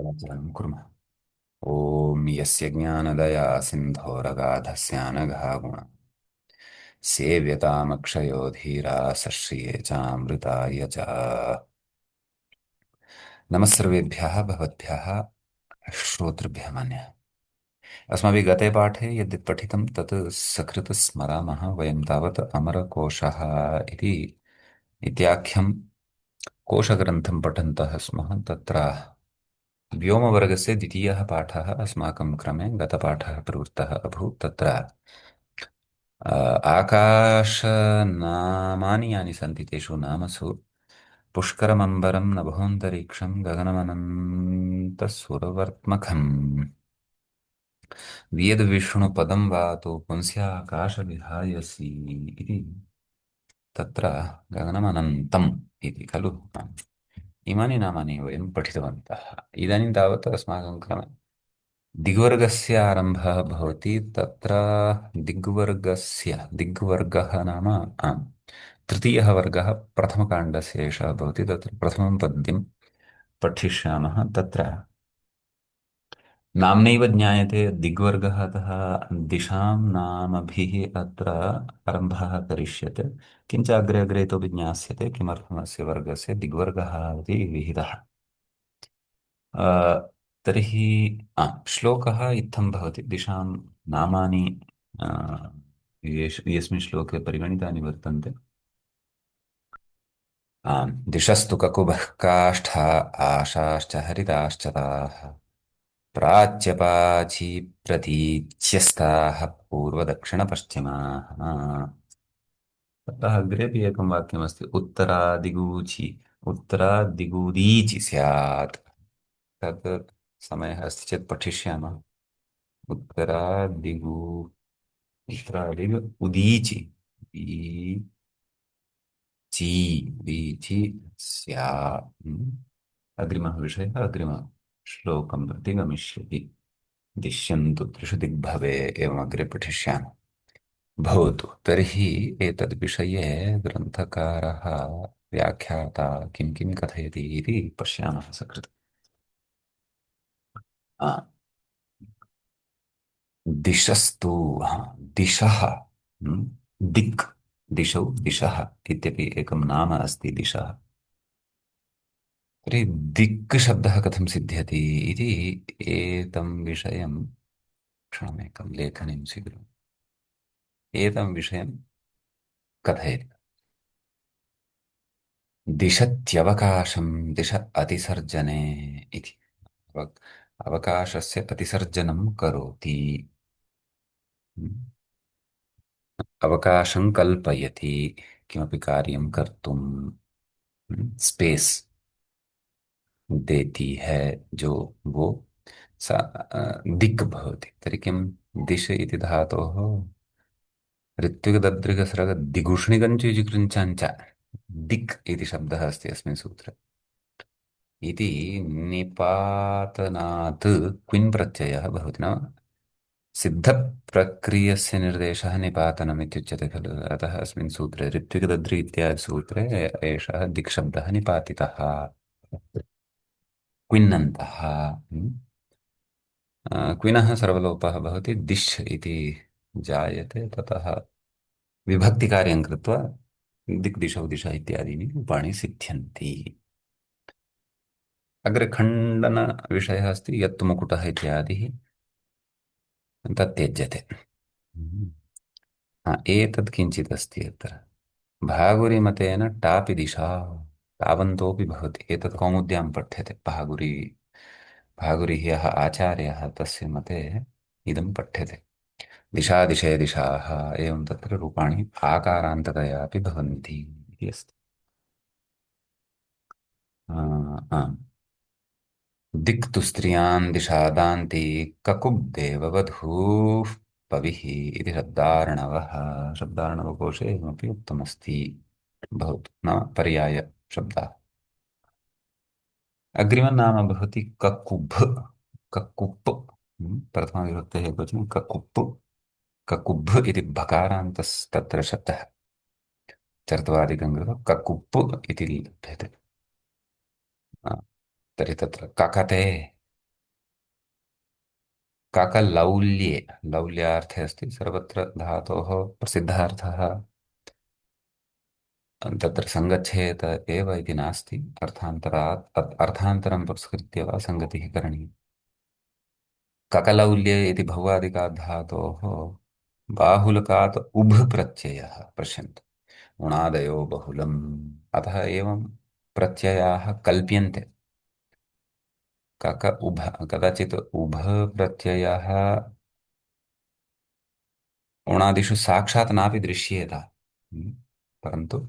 चलनं कुर्मः। ॐ यस्य ज्ञानदया सिन्धोरगाधस्यानघा गुणः सेव्यतामक्षयो धीराः सश्रिये चामृताय च। नमः सर्वेभ्यः भवद्भ्यः श्रोतृभ्यः मान्यः। अस्माभिः गते पाठे यद्यत् पठितं तत् सकृत् स्मरामः। वयं तावत् अमरकोशः इति इत्याख्यं कोशग्रन्थं पठन्तः स्मः। तत्र व्योमवर्गस्य द्वितीयः पाठः अस्माकं क्रमे गतपाठः प्रवृत्तः अभूत्। तत्र आकाशनामानि यानि सन्ति तेषु नामसु पुष्करमम्बरं नभोऽन्तरिक्षं गगनमनन्तसुरवर्त्मखम् वियद्विष्णुपदं वा तु पुंस्याकाशविहायसि इति तत्र गगनमनन्तम् इति खलु। इमानि नामानि वयं पठितवन्तः। इदानीं तावत् अस्माकं क्रमे दिग्वर्गस्य आरम्भः भवति। तत्र दिग्वर्गः नाम आम्, तृतीयः वर्गः प्रथमकाण्डस्य एषः भवति। तत्र प्रथमं पद्यं पठिष्यामः। तत्र नाम्नैव ज्ञायते दिग्वर्गः, अतः दिशां नामभिः अत्र आरम्भः करिष्यते। किञ्च अग्रे अग्रे इतोपि ज्ञास्यते किमर्थमस्य वर्गस्य दिग्वर्गः इति विहितः। अ, तर्हि श्लोकः इत्थं भवति। दिशां नामानि अ, यस्मिन् श्लोके परिगणितानि वर्तन्ते। दिशस्तु ककुभः काष्ठा आशाश्च हरिताश्च ताः प्राच्यपाची प्रतीच्यस्ताः पूर्वदक्षिणपश्चिमाः। ततः अग्रेपि एकं वाक्यमस्ति उत्तरादिगूदीचि स्यात्। तत् समयः अस्ति चेत् पठिष्यामः। उत्तरादिगु उत्तरादिगु उदीचि ची उदीचि स्यात्। अग्रिमः विषयः अग्रिमश्लोकं प्रति गमिष्यति। दिश्यन्तु त्रिषु दिग्भवे एवमग्रे पठिष्यामः। भवतु तर्हि एतद्विषये ग्रन्थकारः व्याख्याता किं किं कथयति इति पश्यामः सकृत्। आ, दिशस्तु दिशः दिक् दिशौ दिशः इत्यपि एकं नाम अस्ति दिशः। तर्हि दिक् शब्दः कथं सिद्ध्यति इति एतं विषयं क्षणमेकं लेखनीं स्वीकरोमि। एतं विषयं कथयति। दिशत्यवकाशं दिश अतिसर्जने इति। अव- अवकाशस्य अतिसर्जनं करोति। अवकाशं कल्पयति किमपि कार्यं कर्तुं। स्पेस देती है जो, वो दिक् भवति। तर्हि किं दिश इति धातोः ऋत्विगदद्रिगसृग दिगुष्णिगञ्च युजिगृञ्चाञ्च दिक् इति शब्दः अस्ति अस्मिन् सूत्रे। इति निपातनात् क्विन् प्रत्ययः भवति। नाम सिद्धप्रक्रियस्य निर्देशः निपातनम् इत्युच्यते खलु। अतः अस्मिन् सूत्रे ऋत्विगदध्रि इत्यादि सूत्रे एषः दिक्शब्दः निपातितः क्विन्नन्तः। क्विनः सर्वलोपः भवति दिश् इति जायते। ततः विभक्तिकार्यं कृत्वा दिक् दिशौ दिश इत्यादीनि रूपाणि सिद्ध्यन्ति। अग्रे खण्डनविषयः अस्ति यत् मुकुटः इत्यादिः तत् त्यज्यते। एतत् किञ्चित् अस्ति अत्र भागुरिमतेन टापि दिशा तावन्तोऽपि भवति। एतत् कौमुद्यां पठ्यते। भागुरिः यः आचार्यः तस्य मते इदं पठ्यते। दिशा दिशे दिशाः एवं तत्र रूपाणि आकारान्ततया अपि भवन्ति इति अस्ति। आम्। दिक्तु स्त्रियां दिशा दान्ति ककुब्देववधूः पविः इति शब्दार्णवः। शब्दार्णवकोशे एवमपि उक्तमस्ति। भवतु नाम पर्यायशब्दः। अग्रिमं नाम भवति ककुभ ककुप्। प्रथमाविभक्तेः एकवचनं ककुप् ककुब् इति भकारान्तस्तत्र शब्दः चर्त्वादिकं कृत्वा ककुप् इति लभ्यते। आ, तर्हि तत्र ककते काकलौल्ये, लौल्यार्थे अस्ति सर्वत्र धातोः प्रसिद्धार्थः तत्र सङ्गच्छेत एव इति नास्ति, अर्थान्तरं पुरस्कृत्य वा सङ्गतिः करणीया। ककलौल्ये इति भौवादिकात् धातोः बाहुलकात् उभ् प्रत्ययः, पश्यन्तु, उणादयो बहुलम्, अतः एवं प्रत्ययाः कल्प्यन्ते। कक उभ, कदाचित् उभ प्रत्ययः उणादिषु साक्षात् नापि दृश्येत, परन्तु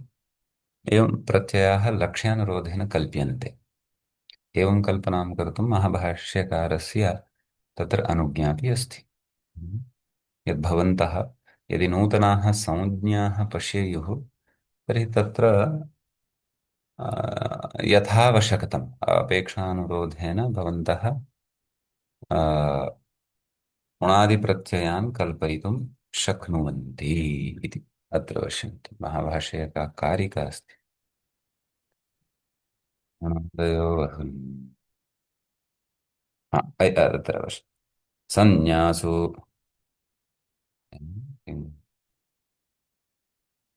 एवं प्रत्ययाः लक्ष्यानुरोधेन कल्प्यन्ते। एवं कल्पनां कर्तुं महाभाष्यकारस्य तत्र अनुज्ञापि अस्ति। यद्भवन्तः यदि नूतनाः संज्ञाः पश्येयुः तर्हि तत्र यथावश्यकतम् अपेक्षानुरोधेन भवन्तः उणादिप्रत्ययान् कल्पयितुं शक्नुवन्ति इति अत्र पश्यन्तु, महाभाष्ये एका कारिका अस्ति। अनन्तयो अत्र पश्य संज्ञासु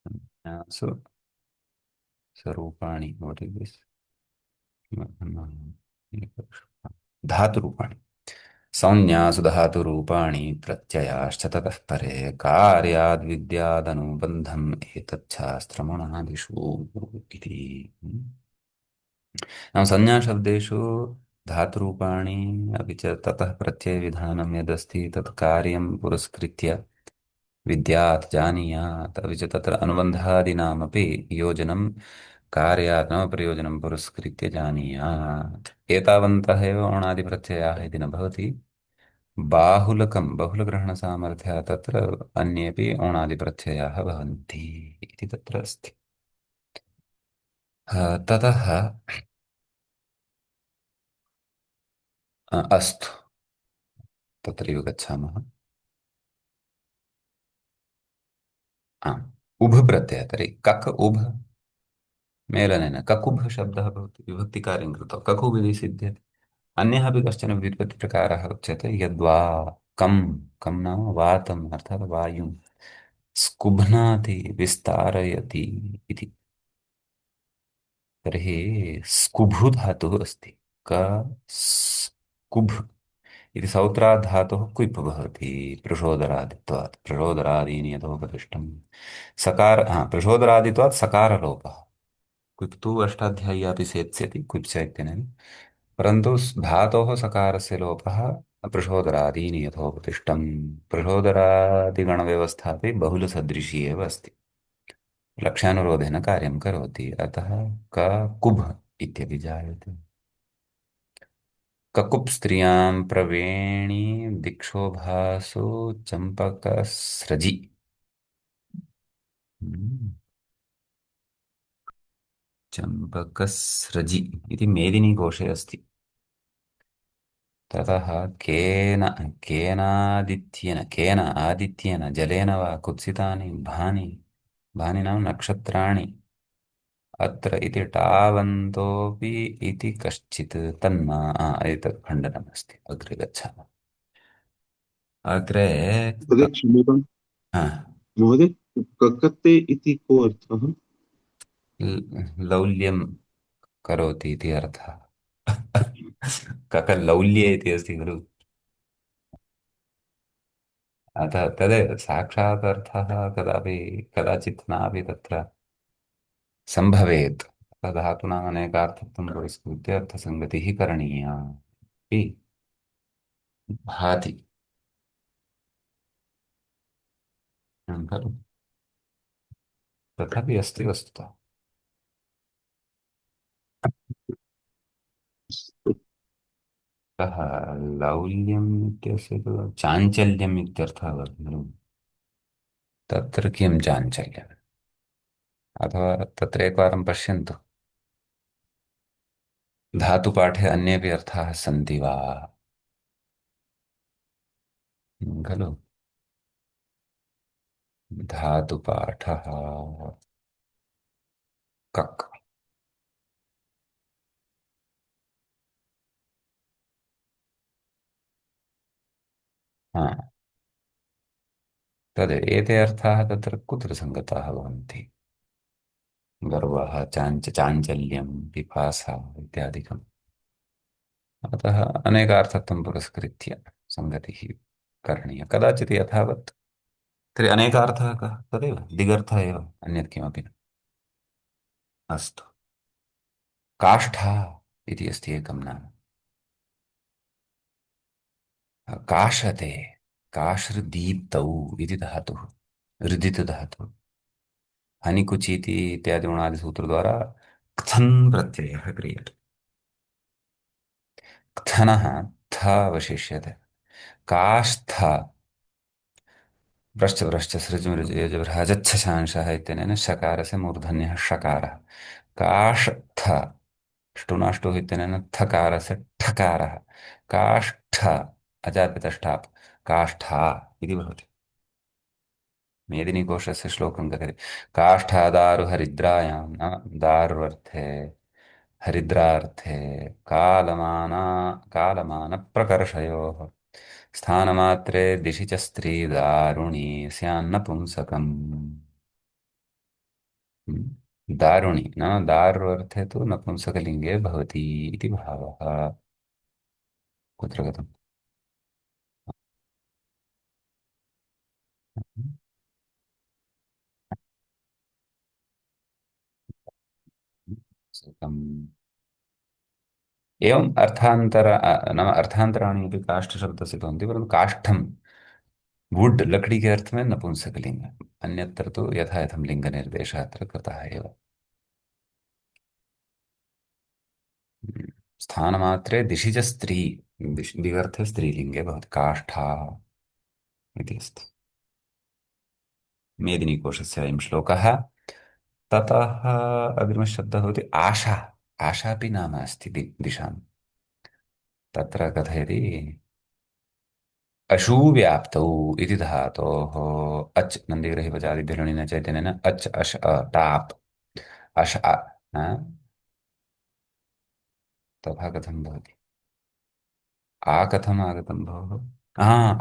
संज्ञासु स्वरूपाणि, what is this? धातुरूपाणि, संज्ञासु धातुरूपाणि प्रत्ययाश्च ततः परे कार्याद्विद्यादनुबन्धम् एतच्छास्त्रमणादिषु इति। नाम संज्ञाशब्देषु धातुरूपाणि अपि च ततः प्रत्ययविधानं यदस्ति तत् कार्यं पुरस्कृत्य विद्यात् जानीयात्, अपि च तत्र अनुबन्धादीनामपि योजनं कार्यात् नाम प्रयोजनं पुरस्कृत्य जानीयात्। एतावन्तः एव अणादिप्रत्ययाः इति न भवति, बाहुलकं बहुलग्रहणसामर्थ्यात् तत्र अन्येपि अणादिप्रत्ययाः भवन्ति इति तत्र अस्ति। ततः अस्तु, तत्रैव गच्छामः। आम्, उभ प्रत्ययः, तर्हि कक उभ मेलनेन ककुभ शब्दः भवति, विभक्तिकार्यं कृत्वा ककुब् इति सिद्ध्यति। अन्यः अपि कश्चन व्युत्पत्तिप्रकारः उच्यते, यद्वा कं, कं नाम वातम् अर्थात् वायुं स्कुभ्नाति विस्तारयति इति। तर्हि स्कुभु धातुः अस्ति, क स्कुभ् इति सौत्रात् धातुः क्विप् भवति प्रचोदरादित्वात्, प्रचोदरादीनि यथोपदिष्टम् सकार, प्रचोदरादित्वात् सकारलोपः। क्विप् तु अष्टाध्याय्यापि सेत्स्यति क्विप्स इत्यनेन, परन्तु धातोः सकारस्य लोपः प्रचोदरादीनि यथोपदिष्टम्। प्रचोदरादिगणव्यवस्थापि बहुलसदृशी एव अस्ति, लक्ष्यानुरोधेन कार्यं करोति, अतः क कुभ इत्यपि जायते। ककुप् स्त्रियां प्रवेणी दिक्षोभासु चम्पकस्रजि। चम्पकस्रजि इति मेदिनीकोशे अस्ति। ततः केन आदित्येन जलेन वा कुत्सितानि भानि, भानि नाम नक्षत्राणि अत्र इति टावन्तोऽपि इति कश्चित् तन्मा, एतत् खण्डनमस्ति, अग्रे गच्छामः। अग्रे महोदय क्षम्यतां हा, महोदय, ककते इति को अर्थः? लौल्यं करोति इति अर्थः। ककलौल्ये इति अस्ति खलु, अतः तदेव साक्षात् अर्थः कदापि कदाचित् नापि तत्र सम्भवेत्, धातूनाम् अनेकार्थत्वं पुरस्कृत्य अर्थसङ्गतिः करणीया इति भाति, खलु, तथापि अस्ति वस्तुतः। अतः लौल्यम् इत्यस्य तु चाञ्चल्यम् इत्यर्थः भवति खलु, तत्र किं चाञ्चल्यम्, अथवा तत्र एकवारं पश्यन्तु, धातुपाठे अन्येपि अर्थाः सन्ति वा, खलु। धातुपाठः कक्, हा तद् एते अर्थाः तत्र कुत्र सङ्गताः भवन्ति? गर्वः, चाञ्चल्यं, पिपासा इत्यादिकम्। अतः अनेकार्थत्वं पुरस्कृत्य सङ्गतिः करणीया कदाचित् यथावत्। तर्हि अनेकार्थः कः? तदेव दिगर्थः एव, अन्यत् किमपि न। अस्तु। काष्ठा इति अस्ति एकं नाम। काशते, काश्रदीप्तौ इति धातुः, ऋदित धातुः। हनिकुचीति इत्यादि उणादिसूत्रद्वारा क्थन् प्रत्ययः क्रियते। क्थनः थ अवशिष्यते। काष्ठ व्रश्च व्रश्च सृज मृज यजुर्हजच्छशांशः इत्यनेन शकारस्य मूर्धन्यः शकारः। काष्ठ ष्टुनाष्टुः इत्यनेन थकारस्य ठकारः। काष्ठ अजापितष्ठाप् काष्ठा इति भवति। मेदिनीकोशस्य श्लोकं कथयति। काष्ठादारु हरिद्रायां न दार्वर्थे हरिद्रार्थे कालमाना कालमानप्रकर्षयोः स्थानमात्रे दिशि च स्त्री दारुणी स्यान्नपुंसकम्। दारुणी नाम दार्वर्थे तु नपुंसकलिङ्गे भवति इति भावः। कुत्र गतम्? पुंसकम्। एवम् नाम अर्थान्तराणि अपि काष्ठशब्दस्य भवन्ति, परन्तु काष्ठं वुड लकड़ी के अर्थ में नपुंसकलिंग। अन्यत्र तो यथा यथं लिङ्गनिर्देशः अत्र कृतः एव। स्थानमात्रे दिशि च स्त्री, दिगर्थे स्त्रीलिङ्गे भवति काष्ठा इति अस्ति। मेदिनीकोशस्य अयं श्लोकः। ततः अग्रिमशब्दः भवति आशा। आशापि नाम अस्ति दिशां। तत्र कथयति अशूव्याप्तौ इति धातोः अच् नन्दीग्रहीपचादिभिरणिन चैतन्येन अच् अश टाप् अश तथा कथं भवति? आ कथम् आगतं भोः?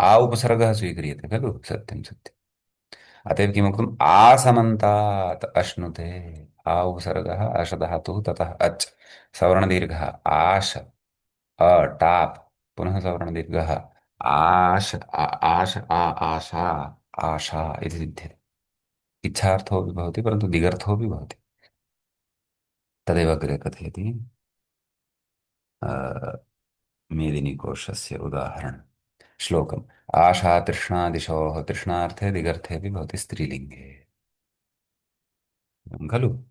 आ उपसर्गः स्वीक्रियते खलु? सत्यं सत्यम्। अत एव किमुक्तम् आसमन्तात् अश्नुते। आ उपसर्गः अशधातुः ततः अच् सवर्णदीर्घः आश टाप् पुनः सवर्णदीर्घः आशा आशा इति सिद्ध्यति। इच्छार्थोऽपि भवति परन्तु दिगर्थोऽपि भवति। तदेव अग्रे कथयति मेदिनीकोशस्य उदाहरणं श्लोकम्। आशा तृष्णादिशोः तृष्णार्थे दिगर्थे अपि भवति स्त्रीलिङ्गे। एवं खलु?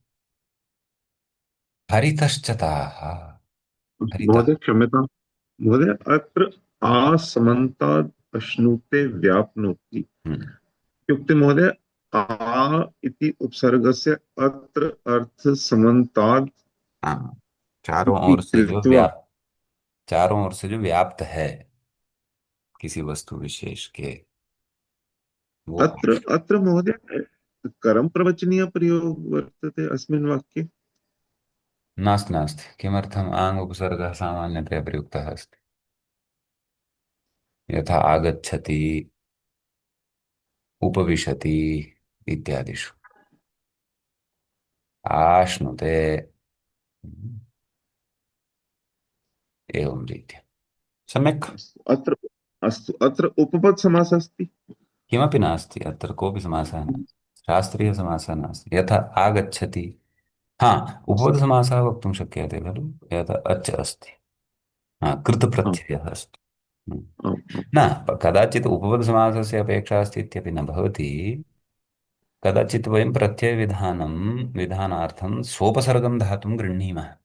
हरितश्च ताः। हरितः। महोदय क्षम्यतां महोदय, अत्र आसमन्ताद् अश्नुते व्याप्नोति हम्म, इत्युक्ते महोदय, आ इति उपसर्गस्य अत्र अर्थ समन्ताद् हाँ चारों इति ओर से जो कृत्वा। व्याप्त, चारों ओर से जो व्याप्त है किसी वस्तु विशेष के, वो अत्र अत्र महोदय करं प्रवचनीय प्रयोग वर्तते अस्मिन् वाक्ये। नास्ति नास्ति। किमर्थम् आङ् उपसर्गः सामान्यतया प्रयुक्तः अस्ति। यथा आगच्छति, उपविशति इत्यादिषु। आश्नुते एवं रीत्या। सम्यक्। अत्र अस्तु, अत्र उपपद समासः अस्ति। किमपि नास्ति अत्र, कोऽपि समासः नास्ति, शास्त्रीयसमासः नास्ति। यथा आगच्छति, हाँ उपपदसमासः वक्तुं शक्यते खलु, यथा अच् अस्ति, हाँ आम् कृतप्रत्ययः अस्ति। हम्म। आम् आम्। न कदाचित् उपपदसमासस्य अपेक्षा अस्ति इत्यपि न भवति। कदाचित् वयं प्रत्ययविधानं विधानार्थं सोपसर्गं धातुं गृह्णीमः।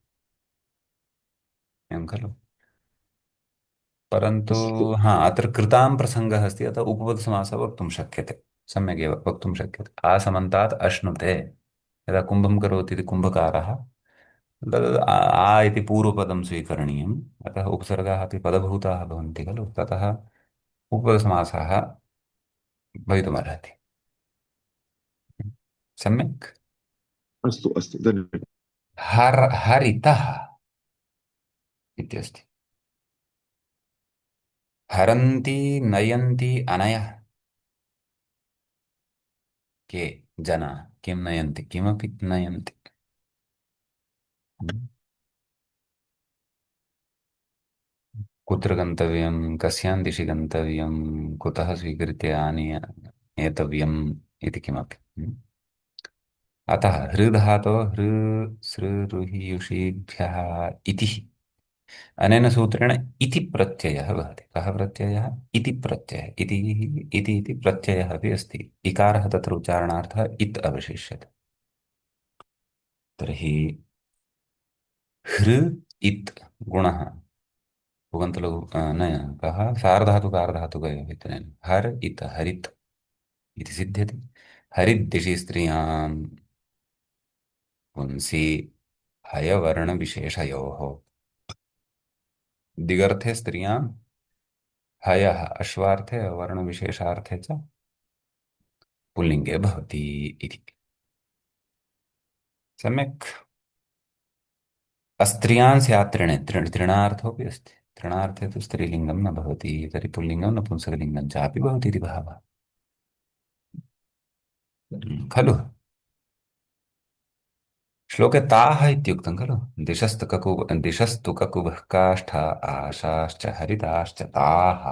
एवं खलु? परन्तु अस्तु हा अत्र कृतां प्रसङ्गः अस्ति, अतः उपपदसमासः वक्तुं शक्यते। सम्यगेव वक्तुं शक्यते। आसमन्तात् अश्नुते, यदा कुम्भं करोति इति कुम्भकारः, तद् आ इति पूर्वपदं स्वीकरणीयम्। अतः उपसर्गाः अपि पदभूताः भवन्ति खलु, ततः उपपदसमासः भवितुमर्हति। सम्यक्। अस्तु अस्तु, धन्यवादः। हरितः इत्यस्ति। हरन्ति नयन्ति अनयः के जनाः किं नयन्ति किमपि नयन्ति। कुत्र गन्तव्यं कस्यां दिशि गन्तव्यं कुतः स्वीकृत्य आनीय नेतव्यम् इति किमपि। अतः हृधातोः हृसृरुहियुषिभ्यः इति अनेन सूत्रेण इति प्रत्ययः भवति। कः प्रत्ययः इति प्रत्ययः इति प्रत्ययः अपि अस्ति। इकारः तत्र उच्चारणार्थः इत् अवशिष्यते। तर्हि हृ इत् गुणः पुगन्तलघु न कः सार्वधातुकारधातुकयोः इत्यनेन हर् इत् हरित् इति सिद्ध्यति। हरिद्दिशि स्त्रियां पुंसि हयवर्णविशेषयोः दिगर्थे स्त्रियां हयः अश्वार्थे वर्णविशेषार्थे च पुल्लिङ्गे भवति इति। सम्यक्। अस्त्रियान् स्यात् त्रिणे तृणार्थोऽपि अस्ति। तृणार्थे तु स्त्रीलिङ्गं न भवति तर्हि पुल्लिङ्गं नपुंसकलिङ्गं चापि भवति इति भावः खलु। श्लोके ताः इत्युक्तं खलु। दिशस्तु ककुभः काष्ठा आशाश्च हरिताश्च ताः।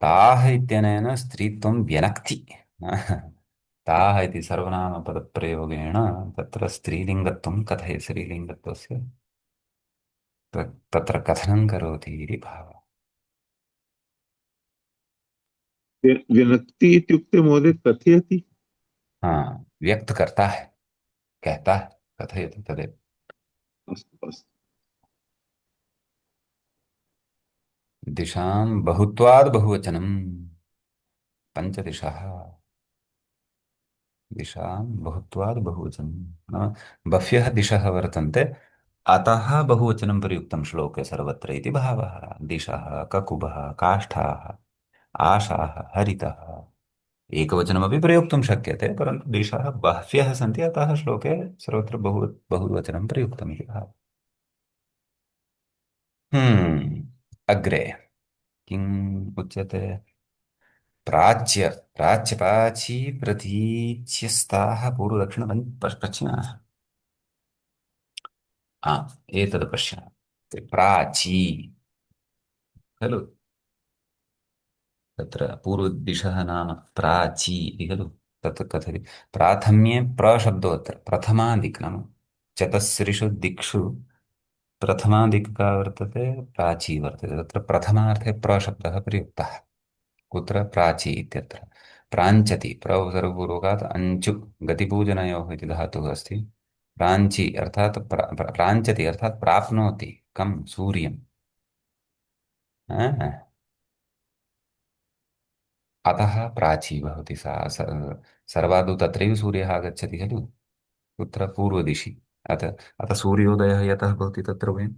ताः इत्यनेन स्त्रीत्वं व्यनक्ति ताः इति सर्वनामपदप्रयोगेण तत्र स्त्रीलिङ्गत्वं कथयति स्त्रीलिङ्गत्वस्य तत्र कथनं करोति इति भावः। विनक्ति इत्युक्ते महोदय कथयति। हाँ व्यक्त करता है कहता है कथयति तदेव। अस्तु अस्तु। दिशां बहुत्वाद् बहुवचनं पञ्चदिशः दिशां बहुत्वाद् बहुवचनं नाम बह्व्यः दिशः वर्तन्ते अतः बहुवचनं प्रयुक्तं श्लोके सर्वत्र इति भावः। दिशः ककुभः काष्ठाः आशाः हरितः एकवचनमपि प्रयोक्तुं शक्यते परन्तु दिशः बह्व्यः सन्ति अतः श्लोके सर्वत्र बहुवचनं प्रयुक्तम् इति भावः। अग्रे किम् उच्यते। प्राच्यपाची प्रतीच्यस्ताः पश्चिमाः। एतद् पश्यामः प्राची खलु। तत्र पूर्वदिशः नाम प्राची इति खलु। तत् कथयति प्राथम्ये प्रशब्दो अत्र प्रथमा दिक् नाम चतस्रिषु दिक्षु प्रथमा दिक् का वर्तते प्राची वर्तते तत्र प्रथमार्थे प्रशब्दः प्रयुक्तः। कुत्र प्राची इत्यत्र प्राञ्चति प्रसर्वपूर्वकात् अञ्चु गतिपूजनयोः इति धातुः अस्ति। प्राञ्ची अर्थात् प्राञ्चति अर्थात् प्राप्नोति कं सूर्यं। अतः प्राची भवति सा सर्वादौ तत्रैव सूर्यः आगच्छति खलु। कुत्र पूर्वदिशि अतः सूर्योदयः यतः भवति तत्र वयम्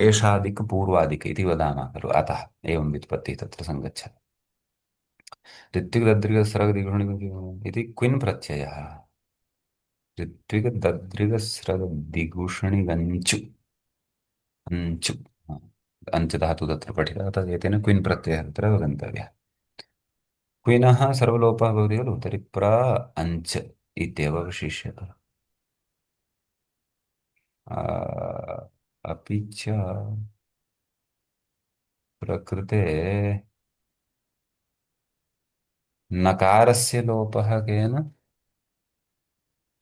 एषा दिक् पूर्वादिक् इति वदामः खलु अतः एवं व्युत्पत्तिः तत्र सङ्गच्छति। ऋत्विगदद्रिगस्रगदिगुणिगुणि इति क्विन् प्रत्ययः ऋत्विगदद्रिगस्रगदिगुषणिगञ्चु अञ्चु अञ्च धातु तत्र पठितः अतः एतेन क्विन् प्रत्ययः तत्र गन्तव्यः। क्विनः सर्वलोपः भवति खलु तर्हि प्र अञ्च इत्येव अवशिष्यते। अपि च प्रकृते नकारस्य लोपः केन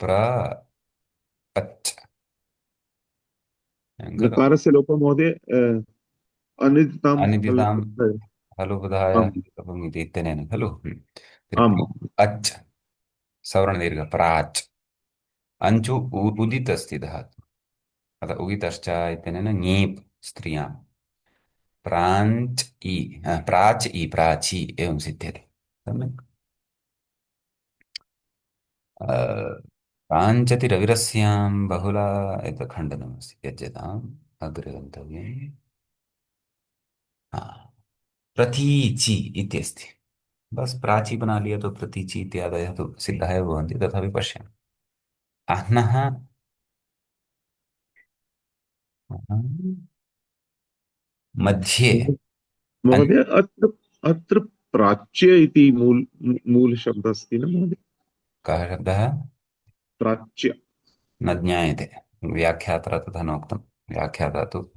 प्र अच् खलु। नकारस्य लोपः महोदय अनिदितां अनिदितां हलन्त। हलुबधाय आम् लोपम् इति इत्यनेन खलु। तर्हि आम् अच् सवर्णदीर्घ प्राच् अञ्चु उदित् अस्ति धातु अतः उगितश्च इत्यनेन ङीप् स्त्रियां प्राञ्च इ प्राच् इ प्राची एवं सिद्ध्यति सम्यक्। प्राञ्चति रविरस्यां बहुला एतत् खण्डनमस्ति यज्यताम् अग्रे गन्तव्यम्। हाँ, प्रतीचि इत्यस्ति बस प्राची बना लिया तो प्रतीचि इत्यादयः तो सिद्धाः एव भवन्ति तथापि पश्यामः। अह्नः मध्ये अन्- महोदय, अत्र अत्र प्राच्य इति मूलशब्दः अस्ति न महोदय? कः शब्दः? प्राच्य। न ज्ञायते। व्याख्याता तथा नोक्तं। व्याख्याता तु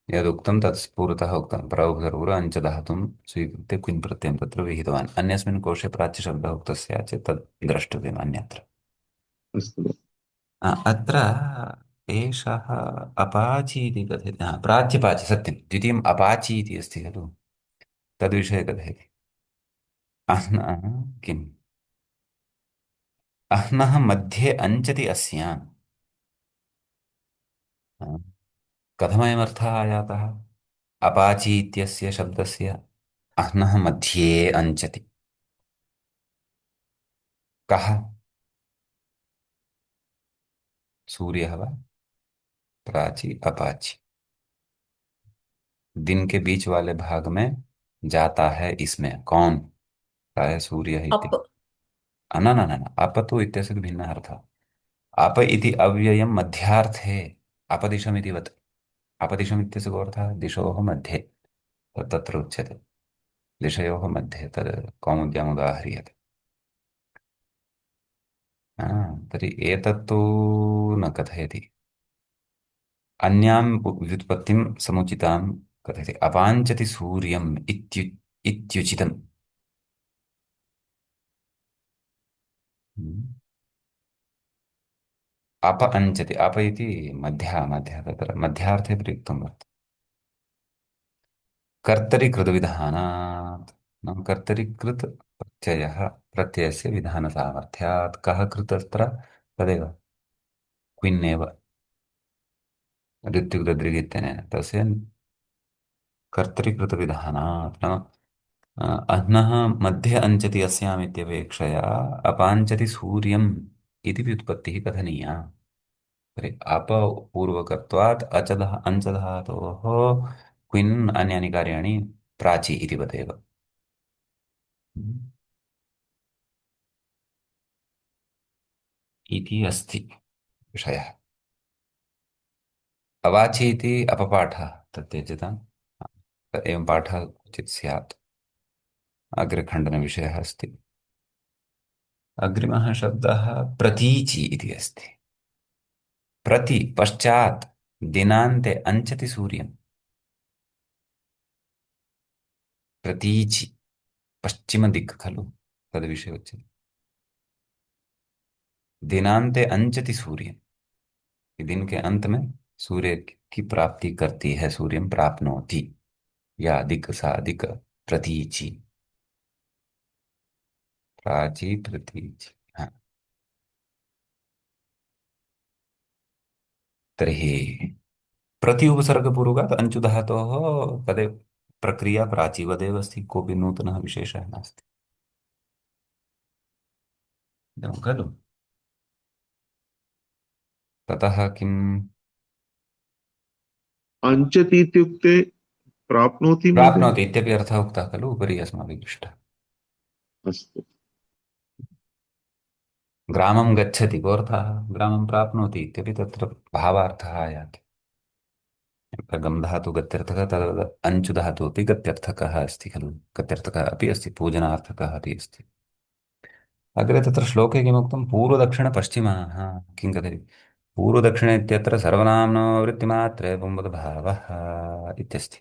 यदुक्तं तत् पुरतः उक्तं प्रौघरूर अञ्च धातुं स्वीकृत्य क्विन् प्रत्ययं तत्र विहितवान्। अन्यस्मिन् कोशे प्राच्यशब्दः उक्तः स्यात् चेत् तद् द्रष्टव्यम् अन्यत्र। अस्तु। अत्र एषः अपाचि इति कथयति। प्राच्यपाचि सत्यं द्वितीयम् अपाचि इति अस्ति खलु, तद्विषये कथयति। अह्नः किम्? अह्नः मध्ये अञ्चति अस्याम्। कथमयमर्थः आयातः? अपाचि इत्यस्य शब्दस्य अह्नः मध्ये अञ्चति। कः? सूर्यः वा? प्राची अपाची। दिन के बीच वाले भाग में जाता है, इसमें कौन? प्रायः सूर्य इति। अप न न न न, अप तु इत्यस्य तु भिन्नः अर्थः। अप इति अव्ययं मध्यार्थे अपदिशमिति वत्। अपदिशम् इत्यस्य को अर्थः? दिशोः मध्ये। तत्र उच्यते दिशयोः मध्ये, तद् कौमुद्याम् उदाह्रियते। हा, तर्हि एतत्तु न कथयति। अन्यां व्युत्पत्तिं समुचितां कथयति। अपाञ्चति सूर्यम् इत्युचितम्। अप अञ्चति, अप इति मध्य तत्र मध्यार्थे प्रयुक्तं वर्तते। कर्तरि कृतविधानात् नाम कर्तरि कृत् प्रत्ययस्य विधानसामर्थ्यात्। कः कृत् अत्र? तदेव क्विन् एव, ऋत्युक्तदृग् इत्यनेन तस्य कर्तरि कृतविधानात् नाम अह्नः मध्ये अञ्चति अस्याम् इत्यपेक्षया अपाञ्चति सूर्यम् इति व्युत्पत्तिः कथनीया। तर्हि अपपूर्वकत्वात् अञ्चधातोः क्विन् अन्यानि कार्याणि प्राची इति वदेव। इति अस्ति विषयः। अवाचि इति अपपाठः तत् त्यज्यताम्। एवं पाठः क्वचित् स्यात्। अग्रखण्डनविषयः अस्ति। अग्रिमः शब्दः प्रतीचि इति अस्ति। प्रति पश्चात् दिनान्ते अञ्चति सूर्यम्। प्रतीचि पश्चिमदिक् खलु, तद्विषये उच्यते। दिनान्ते अञ्चति सूर्यम्, दिन के अंत में सूर्य की प्राप्ति करती है, सूर्यं प्राप्नोति, या दिक् सा दिक् प्रतीचि। प्राची प्रतीचि। हाँ, तर्हि प्रति उपसर्गपूर्वकात् अञ्चुधातोः तदेव प्रक्रिया प्राचीवदेव अस्ति। कोऽपि नूतनः विशेषः नास्ति। इदं खलु। ततः किम्? अंचति इत्युक्ते प्राप्नोति महोदय? प्राप्नोति इत्यपि अर्थः उक्तः खलु उपरि अस्माभिः दृष्टः। अस्तु। ग्रामं गच्छति को अर्थः? ग्रामं प्राप्नोति इत्यपि तत्र भावार्थः आयाति। गम् धातु गत्यर्थकः, तद् अञ्चु धातु अपि गत्यर्थकः अस्ति खलु। गत्यर्थकः अपि अस्ति, पूजनार्थकः अपि अस्ति। अग्रे तत्र श्लोके किमुक्तं? पूर्वदक्षिणपश्चिमाः। किं कथयति? पूर्वदक्षिण इत्यत्र सर्वनाम्नो वृत्तिमात्रे पुंवद्भावः इत्यस्ति।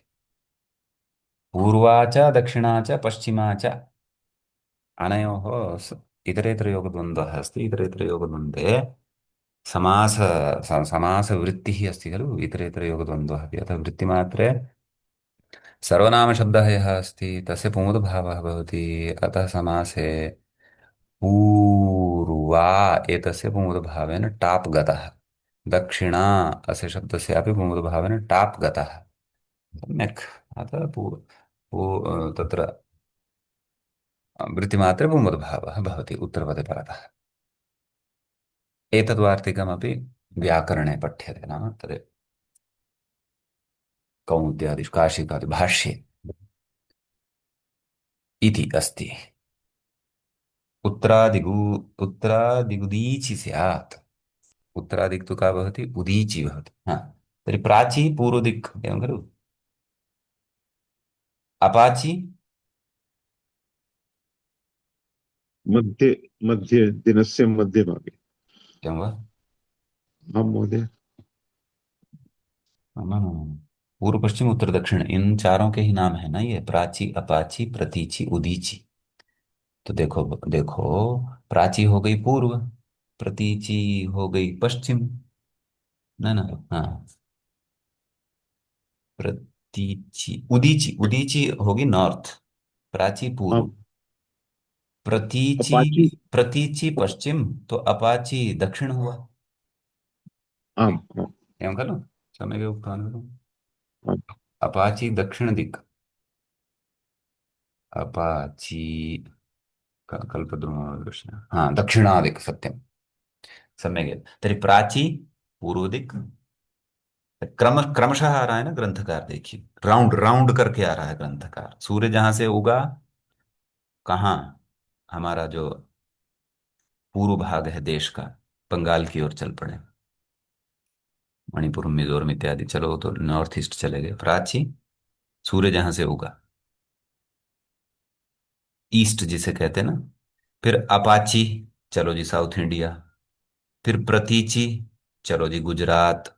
पूर्वा च दक्षिणा च पश्चिमा च, अनयोः इतरेतरयोगद्वन्द्वः अस्ति। इतरेतरयोगद्वन्द्वे समासवृत्तिः अस्ति खलु। इतरेतरयोगद्वन्द्वः अपि। अतः वृत्तिमात्रे सर्वनामशब्दः यः अस्ति तस्य पुंवद्भावः भवति। अतः समासे पूर्वा एतस्य पुंवद्भावेन टाप् गतः, दक्षिणा अस्य शब्दस्यापि पुंवद्भावेन टाप् गतः। सम्यक्। अतः तत्र वृत्तिमात्रे पुंवद्भावः भवति उत्तरपदे परतः। एतद्वार्तिकमपि व्याकरणे पठ्यते, नाम तद् कौमुद्यादि काशिकादि भाष्ये इति अस्ति। उत्तरादिगु उत्तरादिगुदीचि स्यात्। उत्तरादिक् तु का भवति? उदीचि भवति। हा, तर्हि प्राची पूर्वदिक् एवं खलु। अपाची। मध्ये, मध्ये दिनस्य मध्यभागे। क्या हुआ? आं महोदय। पूर्व पश्चिम उत्तर दक्षिण इन चारों के ही नाम है ना ये, प्राची अपाची प्रतीची उदीची। तो देखो देखो, प्राची हो गई पूर्व, प्रतीची हो गई पश्चिम, ना ना, हाँ, प्रतीची उदीची, उदीची होगी नॉर्थ, प्राची पूर्व, आम प्रतीची, अपाची। प्रतीची पश्चिम, तो अपाची दक्षिण हुआ। आम आम एवं कर लो, समय के उत्थान करो। आम। अपाची दक्षिण दिक्, अपाची कल्पद्रुमः दक्षिण, हाँ दक्षिणादिक् सत्यम, सम्यक्। तर्हि प्राची पूर्व दिक्, क्रमशः आ रहा है ना ग्रंथकार, देखिए राउंड राउंड करके आ रहा है ग्रंथकार, सूर्य जहां से उगा, कहाँ, हमारा जो पूर्व भाग है देश का, बंगाल की ओर चल पड़े, मणिपुर मिजोरम इत्यादि, चलो तो नॉर्थ ईस्ट चले गए। प्राची सूर्य जहां से उगा, ईस्ट जिसे कहते हैं ना। फिर अपाची, चलो जी साउथ इंडिया। फिर प्रतीची, चलो जी गुजरात।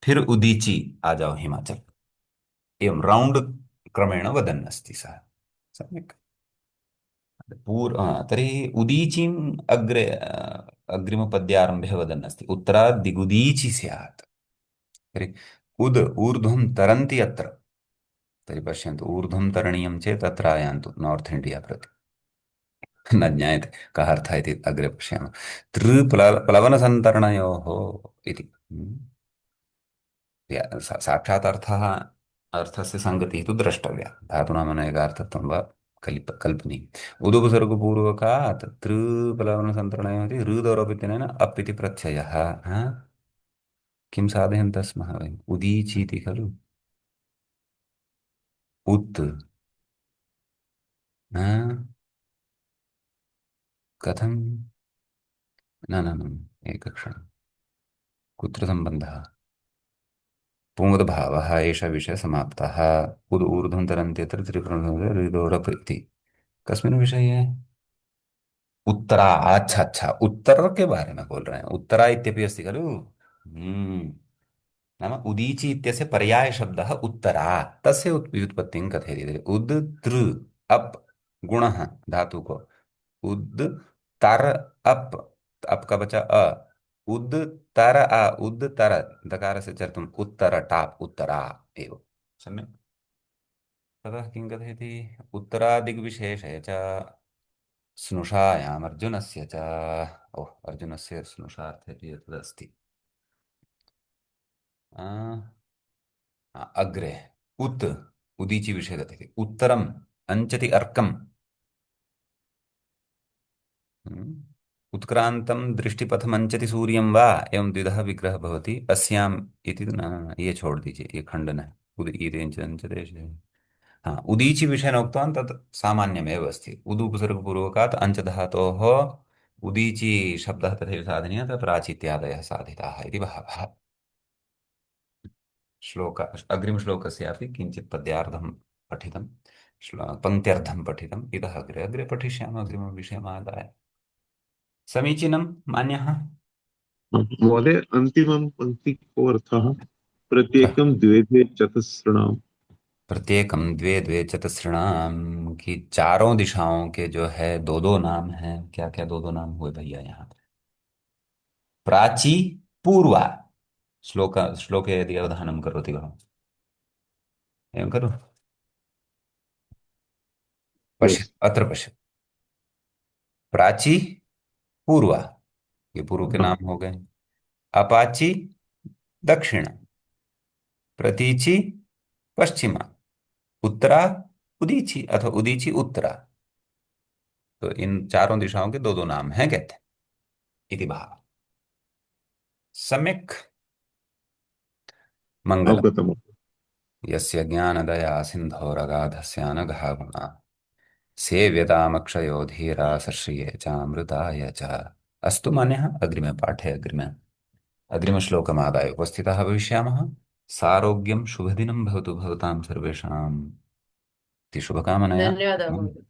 फिर उदीची, आ जाओ हिमाचल। एवं राउंड क्रमेण वदन् अस्ति सः, सम्यक्। तर्हि उदीचीम् अग्रे अग्रिमपद्यारम्भे वदन् अस्ति, उत्तरात् दिगुदीचि स्यात्। तर्हि उद् ऊर्ध्वं तरन्ति अत्र, तर्हि पश्यन्तु ऊर्ध्वं तरणीयं चेत् अत्र आयान्तु नॉर्थ इंडिया प्रति। न ज्ञायते कः अर्थः इति अग्रे पश्यामः। प्लवनसन्तरणयोः इति। साक्षात् अर्थः, अर्थस्य सङ्गतिः तु द्रष्टव्या, धातूनाम् अनेकार्थत्वं वा कल्पनीयम्। उदुपसर्गपूर्वकात् तृ प्लवनसन्तरणयोः इति ऋदोरपित्यनेन अप् इति प्रत्ययः। हा? किं साधयन्तः स्मः वयम्? उदीचीति खलु, उत्, हा? कथं, न न न, एकक्षणं, कुत्र सम्बन्धः? पुङ्गद्भावः एष विषयः समाप्तः। उद् ऊर्ध्वं तरन्ति यत्र त्रिपुरन्दरऋदोरप् इति, कस्मिन् विषये? उत्तरा, अच्छा अच्छा, उत्तर के बारे में बोल रहे हैं, उत्तरा इत्यपि अस्ति खलु। नाम उदीची इत्यस्य पर्याय शब्दः उत्तरा, तस्य व्युत्पत्तिं कथयति। उद् तृ अप् गुणः धातु को, उद् तर अप्, अप् का बचा अ, उद् तर आ, उद् तर दकार से चर्तुम् उत्तर टाप् उत्तरा एव, सम्यक्। ततः किं कथयति, उत्तरादिग्विशेषे च स्नुषायाम् अर्जुनस्य च, ओह अर्जुनस्य स्नुषार्थे यदस्ति, अग्रे उत्, उदीची विषय कथयति, उत्तरम् अञ्चति अर्कम्, हम्म, उत्क्रान्तं दृष्टिपथमञ्चति सूर्यं वा, एवं द्विधः विग्रह भवति अस्याम् इति न, ये छोड़ दीजिए, ये खंडन है। उदीचि, हाँ उदीचि विषयेण उक्तवान् तत् सामान्यमेव अस्ति, उदुपसर्गपूर्वकात् अञ्च धातोः उदीचि शब्दः तथैव साधनीयः, तत्र प्राचीत्यादयः साधिताः इति भावः। श्लोक अग्रिमश्लोकस्यापि किञ्चित् पद्यार्धं पठितं, पङ्क्त्यर्धं पठितम्, इतः अग्रे अग्रे पठिष्यामः अग्रिमविषयमादाय। समीचीनं मान्यः। महोदय, अंतिमं पंक्ति को अर्थः क- प्रत्येकं द्वे द्वे चतुस्रणाम्। प्रत्येकम द्वे द्वे चतुस्रणाम की, चारों दिशाओं के जो है दो दो नाम हैं। क्या क्या दो दो नाम हुए भैया यहाँ पे? प्राची पूर्वा, श्लोक श्लोके यदि अवधानं करोति भवान्, एवं खलु, पश्य यस। अत्र पश्य, प्राची पूर्वा, ये पूर्व के नाम हो गए। अपाची दक्षिण, प्रतीची पश्चिमा, उत्तरा उदीची अथवा उदीची उत्तरा। तो इन चारों दिशाओं के दो दो नाम हैं कहते हैं, इति भाव। सम्यक्, मंगलम। अवगतम्। यस्य ज्ञानदया सिन्धोरगाधस्यानघा गुणा, सेव्यतामक्षयो धीरा सश्रिये चामृताय च। अस्तु मान्यः, अग्रिमे पाठे अग्रिमश्लोकमादाय उपस्थिताः भविष्यामः। सारोग्यं शुभदिनं भवतु भवतां सर्वेषाम्। इति शुभकामनया। धन्यवादः महोदय।